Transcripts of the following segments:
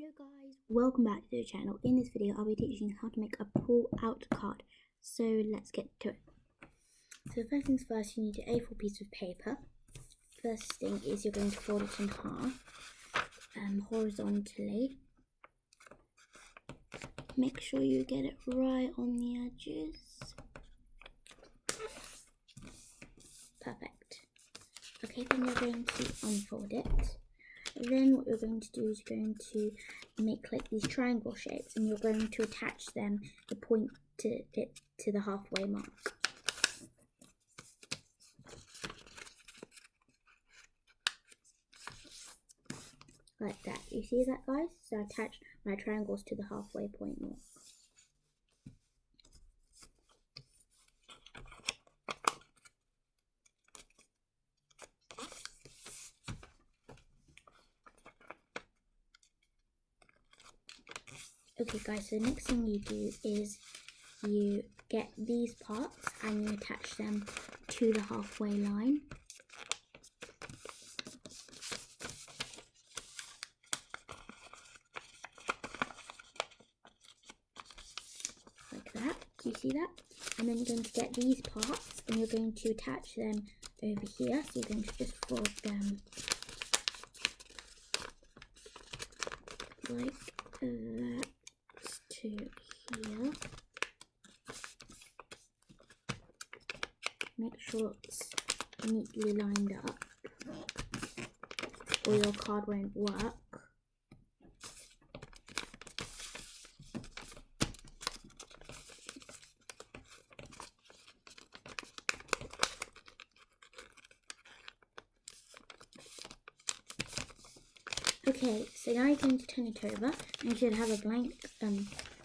Hello guys, welcome back to the channel. In this video I'll be teaching you how to make a pull out card. So let's get to it. So first things first, you need an A4 piece of paper. First thing is you're going to fold it in half horizontally. Make sure you get it right on the edges. Perfect. Okay, then you're going to unfold it. Then what you're going to do is you're going to make like these triangle shapes, and you're going to attach them, the point to it to the halfway mark. Like that. You see that, guys? So I attach my triangles to the halfway point mark. Okay guys, so the next thing you do is you get these parts and you attach them to the halfway line. Like that, do you see that? And then you're going to get these parts and you're going to attach them over here. So you're going to just fold them like that. To here. Make sure it's neatly lined up or your card won't work. Okay, so now you're going to turn it over and you should have a blank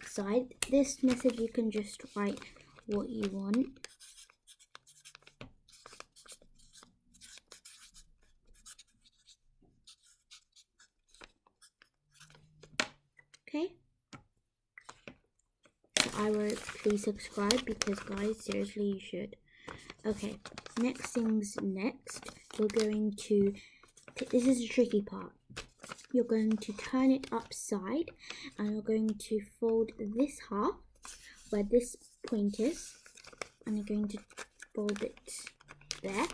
side. This message you can just write what you want. Okay. So I wrote please subscribe because guys, seriously you should. Okay, next things next, we're going to, this is the tricky part. You're going to turn it upside and you're going to fold this half where this point is, and you're going to fold it there,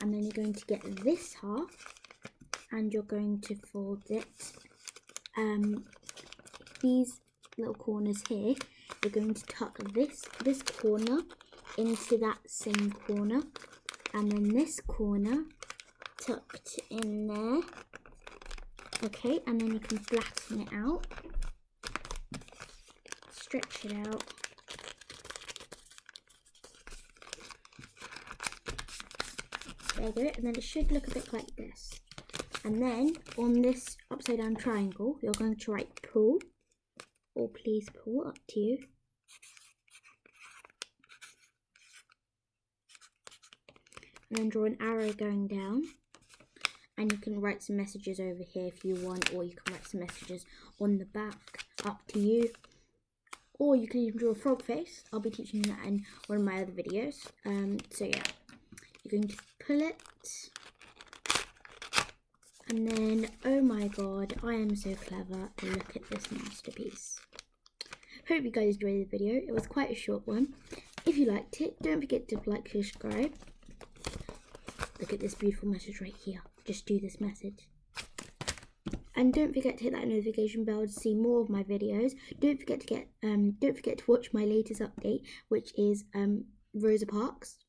and then you're going to get this half and you're going to fold it these little corners here. You're going to tuck this corner into that same corner, and then this corner tucked in there. Okay, and then you can flatten it out, stretch it out, there you go, and then it should look a bit like this. And then on this upside down triangle, you're going to write pull, or please pull, up to you. And then draw an arrow going down. And you can write some messages over here if you want, or you can write some messages on the back, up to you. Or you can even draw a frog face. I'll be teaching you that in one of my other videos. So yeah, you're going to pull it. And then, oh my god, I am so clever. Look at this masterpiece. Hope you guys enjoyed the video. It was quite a short one. If you liked it, don't forget to like, subscribe. Look at this beautiful message right here. Just do this message. And don't forget to hit that notification bell to see more of my videos. Don't forget to watch my latest update, which is Rosa Parks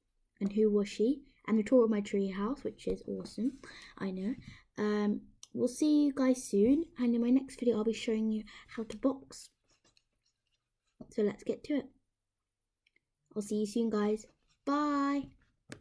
and who was she, and the tour of my tree house, which is awesome. I know. We'll see you guys soon, and in my next video I'll be showing you how to box. So let's get to it. I'll see you soon, guys. Bye.